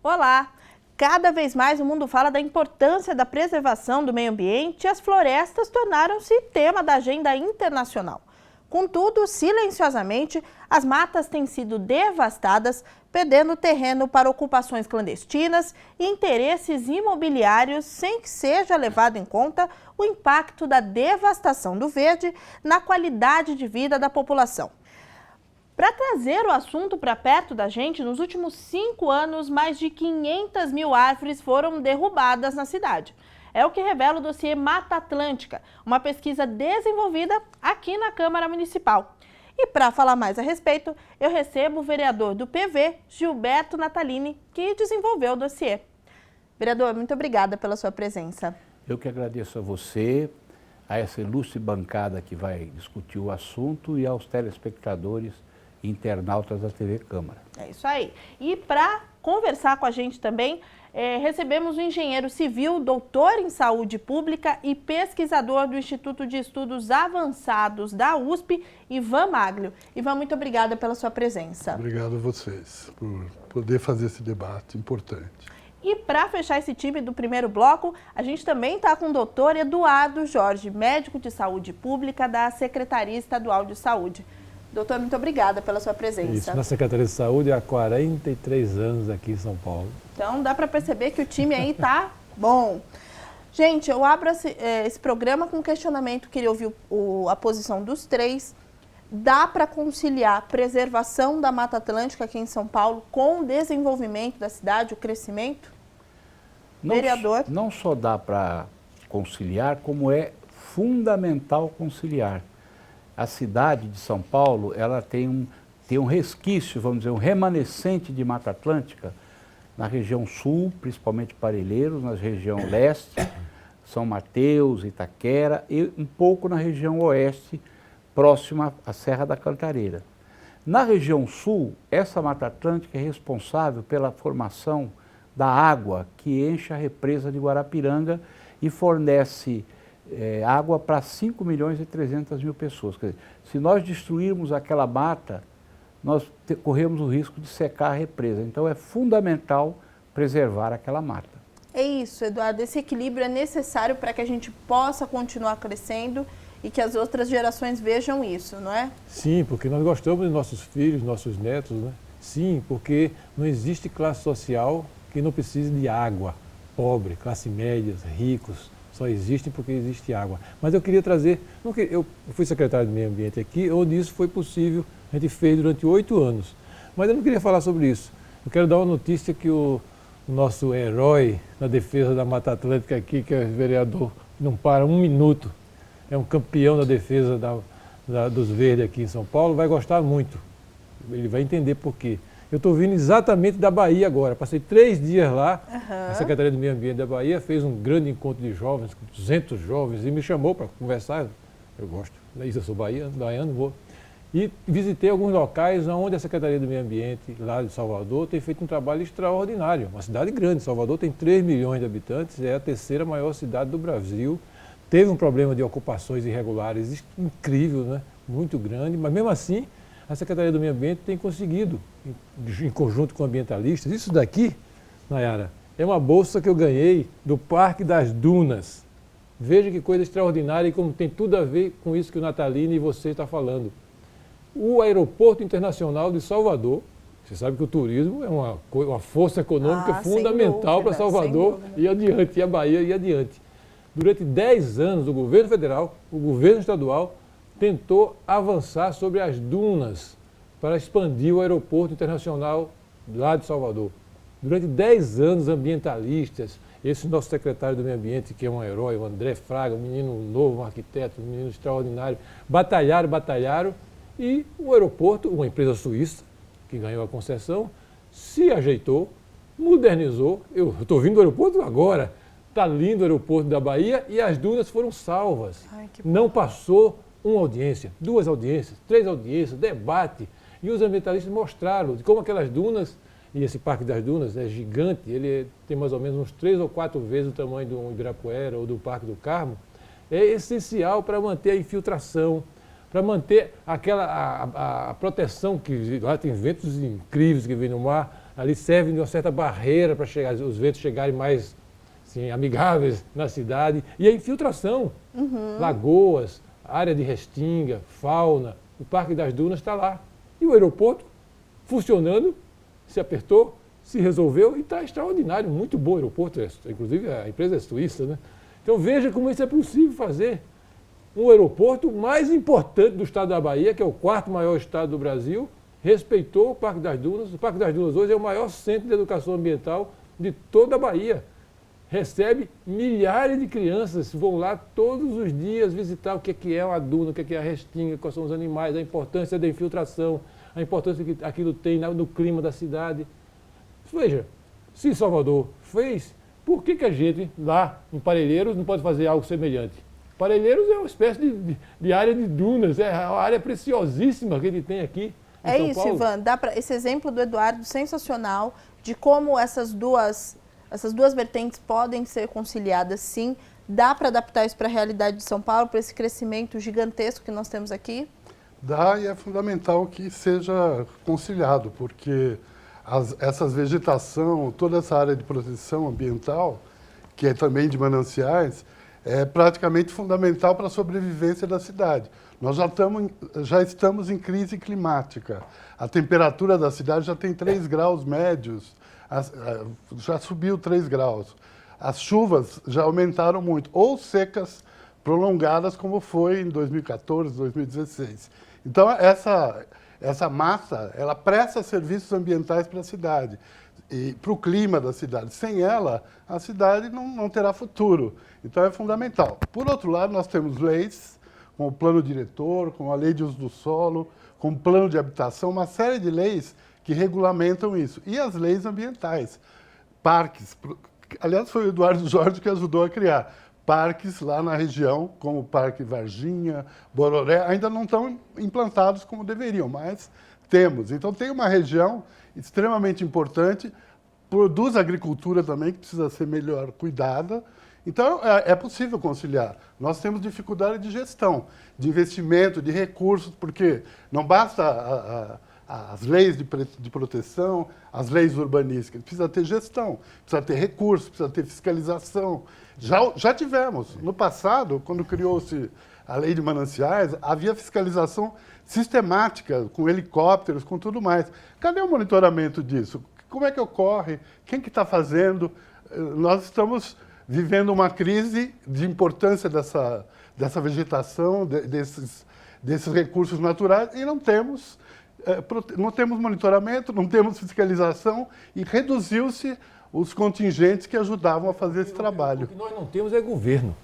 Olá! Cada vez mais o mundo fala da importância da preservação do meio ambiente e as florestas tornaram-se tema da agenda internacional. Contudo, silenciosamente, as matas têm sido devastadas, perdendo terreno para ocupações clandestinas e interesses imobiliários, sem que seja levado em conta o impacto da devastação do verde na qualidade de vida da população. Para trazer o assunto para perto da gente, nos últimos 5 anos, mais de 500 mil árvores foram derrubadas na cidade. É o que revela o dossiê Mata Atlântica, uma pesquisa desenvolvida aqui na Câmara Municipal. E para falar mais a respeito, eu recebo o vereador do PV, Gilberto Natalini, que desenvolveu o dossiê. Vereador, muito obrigada pela sua presença. Eu que agradeço a você, a essa ilustre bancada que vai discutir o assunto e aos telespectadores e internautas da TV Câmara. É isso aí. E para conversar com a gente também, recebemos o engenheiro civil, doutor em saúde pública e pesquisador do Instituto de Estudos Avançados da USP, Ivan Maglio. Ivan, muito obrigada pela sua presença. Obrigado a vocês por poder fazer esse debate importante. E para fechar esse time do primeiro bloco, a gente também está com o doutor Eduardo Jorge, médico de saúde pública da Secretaria Estadual de Saúde. Doutor, muito obrigada pela sua presença. Isso, na Secretaria de Saúde há 43 anos aqui em São Paulo. Então dá para perceber que o time aí tá bom. Gente, eu abro esse programa com um questionamento, queria ouvir a posição dos três. Dá para conciliar a preservação da Mata Atlântica aqui em São Paulo com o desenvolvimento da cidade, o crescimento? Vereador? Não só dá para conciliar, como é fundamental conciliar. A cidade de São Paulo, ela tem um resquício, vamos dizer, um remanescente de Mata Atlântica na região sul, principalmente Parelheiros, na região leste, São Mateus, Itaquera e um pouco na região oeste, próxima à Serra da Cantareira. Na região sul, essa Mata Atlântica é responsável pela formação da água que enche a represa de Guarapiranga e fornece água para 5.300.000 pessoas. Quer dizer, se nós destruirmos aquela mata, nós corremos o risco de secar a represa. Então é fundamental preservar aquela mata. É isso, Eduardo. Esse equilíbrio é necessário para que a gente possa continuar crescendo e que as outras gerações vejam isso, não é? Sim, porque nós gostamos de nossos filhos, nossos netos, né? Sim, porque não existe classe social que não precise de água. Pobre, classe média, ricos, só existem porque existe água. Mas eu queria trazer, eu fui secretário de Meio Ambiente aqui, onde isso foi possível, a gente fez durante 8 anos. Mas eu não queria falar sobre isso. Eu quero dar uma notícia que o nosso herói na defesa da Mata Atlântica aqui, que é o vereador, não para um minuto, é um campeão da defesa dos verdes aqui em São Paulo, vai gostar muito. Ele vai entender por quê. Eu estou vindo exatamente da Bahia agora, passei 3 dias lá, a Secretaria do Meio Ambiente da Bahia fez um grande encontro de jovens, com 200 jovens, e me chamou para conversar, eu gosto, eu sou baiano, vou. E visitei alguns locais onde a Secretaria do Meio Ambiente, lá de Salvador, tem feito um trabalho extraordinário. Uma cidade grande, Salvador tem 3 milhões de habitantes, é a 3ª maior cidade do Brasil. Teve um problema de ocupações irregulares incrível, né? Muito grande, mas mesmo assim, a Secretaria do Meio Ambiente tem conseguido, em conjunto com ambientalistas, isso daqui, Nayara, é uma bolsa que eu ganhei do Parque das Dunas. Veja que coisa extraordinária e como tem tudo a ver com isso que o Natalini e você está falando. O Aeroporto Internacional de Salvador, você sabe que o turismo é uma força econômica fundamental para Salvador e adiante, e a Bahia e adiante. Durante 10 anos, o governo federal, o governo estadual, tentou avançar sobre as dunas para expandir o aeroporto internacional lá de Salvador. Durante 10 anos, ambientalistas, esse nosso secretário do Meio Ambiente, que é um herói, o André Fraga, um menino novo, um arquiteto, um menino extraordinário, batalharam, e o aeroporto, uma empresa suíça, que ganhou a concessão, se ajeitou, modernizou. Eu estou vindo do aeroporto agora, está lindo o aeroporto da Bahia e as dunas foram salvas. Não passou uma audiência, 2 audiências, 3 audiências, debate. E os ambientalistas mostraram de como aquelas dunas, e esse Parque das Dunas é gigante, ele tem mais ou menos uns 3 ou 4 vezes o tamanho do Ibirapuera ou do Parque do Carmo, é essencial para manter a infiltração, para manter a proteção, que lá tem ventos incríveis que vêm no mar, ali servem de uma certa barreira para os ventos chegarem mais assim, amigáveis na cidade. E a infiltração, lagoas, área de restinga, fauna, o Parque das Dunas está lá. E o aeroporto funcionando, se apertou, se resolveu e está extraordinário, muito bom o aeroporto, inclusive a empresa é suíça, né? Então veja como isso é possível fazer. Um aeroporto mais importante do estado da Bahia, que é o 4º maior estado do Brasil, respeitou o Parque das Dunas. O Parque das Dunas hoje é o maior centro de educação ambiental de toda a Bahia. Recebe milhares de crianças, vão lá todos os dias visitar o que é uma duna, o que é a restinga, quais são os animais, a importância da infiltração, a importância que aquilo tem no clima da cidade. Veja, se Salvador fez, por que a gente lá em Parelheiros não pode fazer algo semelhante? Parelheiros é uma espécie de área de dunas, é uma área preciosíssima que ele tem aqui em É São isso, Paulo. Ivan, esse exemplo do Eduardo sensacional de como essas duas vertentes podem ser conciliadas, sim. Dá para adaptar isso para a realidade de São Paulo, para esse crescimento gigantesco que nós temos aqui? Dá, e é fundamental que seja conciliado, porque essas vegetação, toda essa área de proteção ambiental, que é também de mananciais, é praticamente fundamental para a sobrevivência da cidade. Nós já estamos em crise climática. A temperatura da cidade já tem 3 graus médios, já subiu 3 graus. As chuvas já aumentaram muito, ou secas prolongadas, como foi em 2014, 2016. Então, essa massa, ela presta serviços ambientais para a cidade e para o clima da cidade. Sem ela, a cidade não terá futuro. Então, é fundamental. Por outro lado, nós temos leis, com o plano diretor, com a lei de uso do solo, com o plano de habitação, uma série de leis que regulamentam isso. E as leis ambientais. Parques, aliás, foi o Eduardo Jorge que ajudou a criar. Parques lá na região, como o Parque Varginha, Bororé, ainda não estão implantados como deveriam, mas temos. Então, tem uma região extremamente importante, produz agricultura também, que precisa ser melhor cuidada. Então, é possível conciliar. Nós temos dificuldade de gestão, de investimento, de recursos, porque não basta as leis de proteção, as leis urbanísticas, precisa ter gestão, precisa ter recursos, precisa ter fiscalização. Já tivemos. No passado, quando criou-se a lei de mananciais, havia fiscalização sistemática, com helicópteros, com tudo mais. Cadê o monitoramento disso? Como é que ocorre? Quem que está fazendo? Nós estamos vivendo uma crise de importância dessa vegetação, desses recursos naturais, e não temos monitoramento, não temos fiscalização, e reduziu-se os contingentes que ajudavam a fazer esse trabalho. O que nós não temos é governo.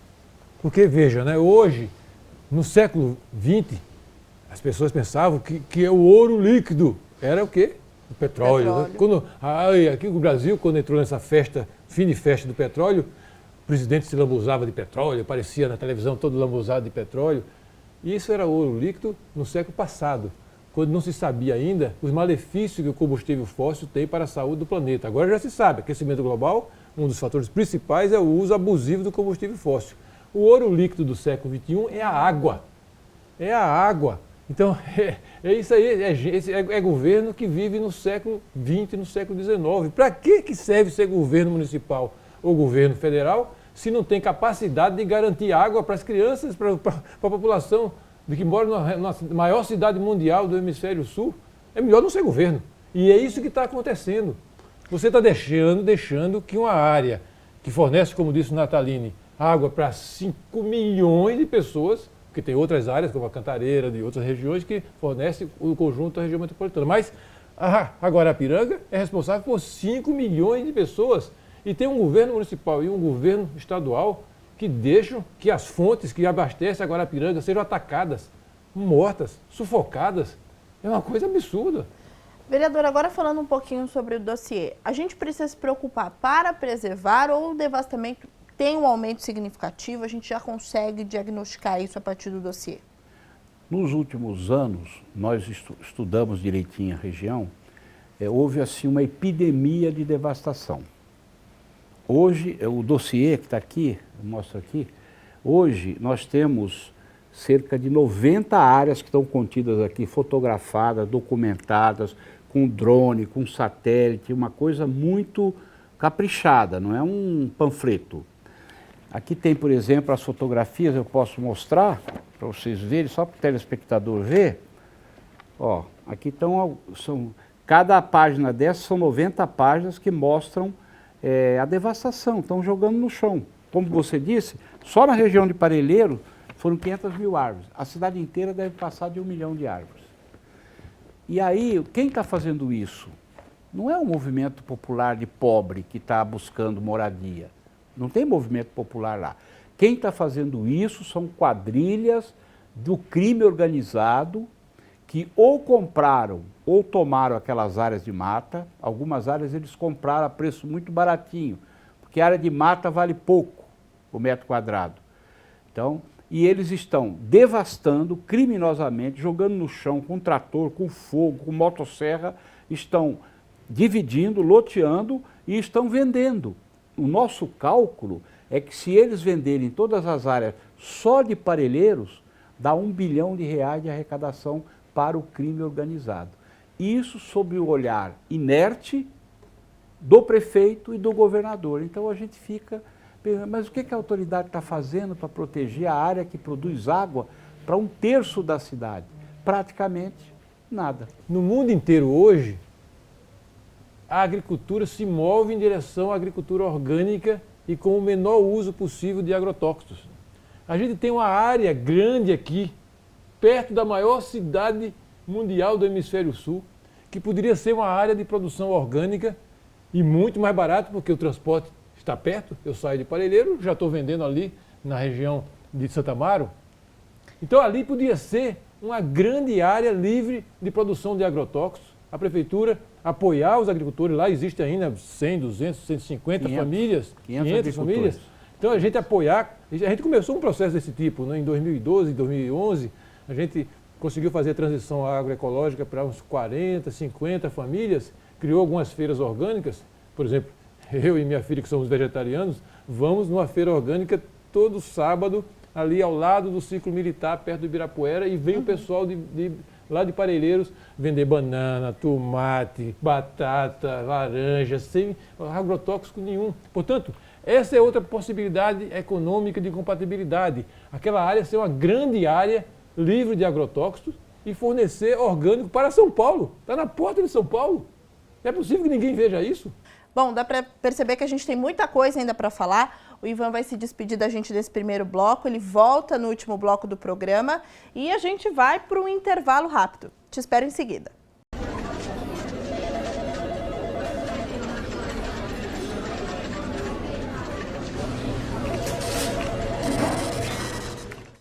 Porque, veja, né, hoje, no século XX, as pessoas pensavam que o ouro líquido era o quê? O petróleo. Né? Aqui no Brasil, quando entrou nessa festa, fim de festa do petróleo, o presidente se lambuzava de petróleo, aparecia na televisão todo lambuzado de petróleo. E isso era ouro líquido no século passado, quando não se sabia ainda os malefícios que o combustível fóssil tem para a saúde do planeta. Agora já se sabe, aquecimento global, um dos fatores principais é o uso abusivo do combustível fóssil. O ouro líquido do século XXI é a água. É a água. Então, é isso aí, é governo que vive no século XX, no século XIX. Para que serve ser governo municipal ou governo federal se não tem capacidade de garantir água para as crianças, para a população de que mora na maior cidade mundial do hemisfério sul? É melhor não ser governo. E é isso que está acontecendo. Você está deixando que uma área que fornece, como disse o Nataline, água para 5 milhões de pessoas, porque tem outras áreas, como a Cantareira, de outras regiões, que fornecem o conjunto da região metropolitana. Mas a Guarapiranga é responsável por 5 milhões de pessoas. E tem um governo municipal e um governo estadual que deixam que as fontes que abastecem a Guarapiranga sejam atacadas, mortas, sufocadas. É uma coisa absurda. Vereador, agora falando um pouquinho sobre o dossiê, a gente precisa se preocupar para preservar ou o devastamento tem um aumento significativo? A gente já consegue diagnosticar isso a partir do dossiê? Nos últimos anos, nós estudamos direitinho a região, houve assim uma epidemia de devastação. Hoje, o dossiê que está aqui, eu mostro aqui, hoje nós temos cerca de 90 áreas que estão contidas aqui, fotografadas, documentadas, com drone, com satélite, uma coisa muito caprichada, não é um panfleto. Aqui tem, por exemplo, as fotografias, eu posso mostrar para vocês verem, só para o telespectador ver. Ó, aqui cada página dessas são 90 páginas que mostram a devastação, estão jogando no chão. Como você disse, só na região de Parelheiro foram 500 mil árvores. A cidade inteira deve passar de 1 milhão de árvores. E aí, quem está fazendo isso? Não é um movimento popular de pobre que está buscando moradia. Não tem movimento popular lá. Quem está fazendo isso são quadrilhas do crime organizado que ou compraram ou tomaram aquelas áreas de mata. Algumas áreas eles compraram a preço muito baratinho, porque a área de mata vale pouco o metro quadrado. Então, e eles estão devastando criminosamente, jogando no chão com trator, com fogo, com motosserra, estão dividindo, loteando e estão vendendo. O nosso cálculo é que se eles venderem todas as áreas só de Parelheiros, dá R$1 bilhão de arrecadação para o crime organizado. Isso sob o olhar inerte do prefeito e do governador. Então a gente fica pensando, mas o que a autoridade está fazendo para proteger a área que produz água para 1/3 da cidade? Praticamente nada. No mundo inteiro hoje, a agricultura se move em direção à agricultura orgânica e com o menor uso possível de agrotóxicos. A gente tem uma área grande aqui, perto da maior cidade mundial do hemisfério sul, que poderia ser uma área de produção orgânica e muito mais barato, porque o transporte está perto. Eu saio de Parelheiro, já estou vendendo ali na região de Santa Amaro. Então ali podia ser uma grande área livre de produção de agrotóxicos. A prefeitura apoiar os agricultores, lá existe ainda 100, 200, 150 famílias, 500 famílias. Então a gente apoiar, a gente começou um processo desse tipo, né? Em 2012, 2011, a gente conseguiu fazer a transição agroecológica para uns 40, 50 famílias, criou algumas feiras orgânicas, por exemplo, eu e minha filha que somos vegetarianos, vamos numa feira orgânica todo sábado, ali ao lado do ciclo militar, perto do Ibirapuera, e vem o pessoal lá de Parelheiros vender banana, tomate, batata, laranja, sem agrotóxico nenhum. Portanto, essa é outra possibilidade econômica de compatibilidade. Aquela área ser uma grande área livre de agrotóxicos e fornecer orgânico para São Paulo. Está na porta de São Paulo. É possível que ninguém veja isso? Bom, dá para perceber que a gente tem muita coisa ainda para falar. O Ivan vai se despedir da gente nesse primeiro bloco, ele volta no último bloco do programa e a gente vai para um intervalo rápido. Te espero em seguida.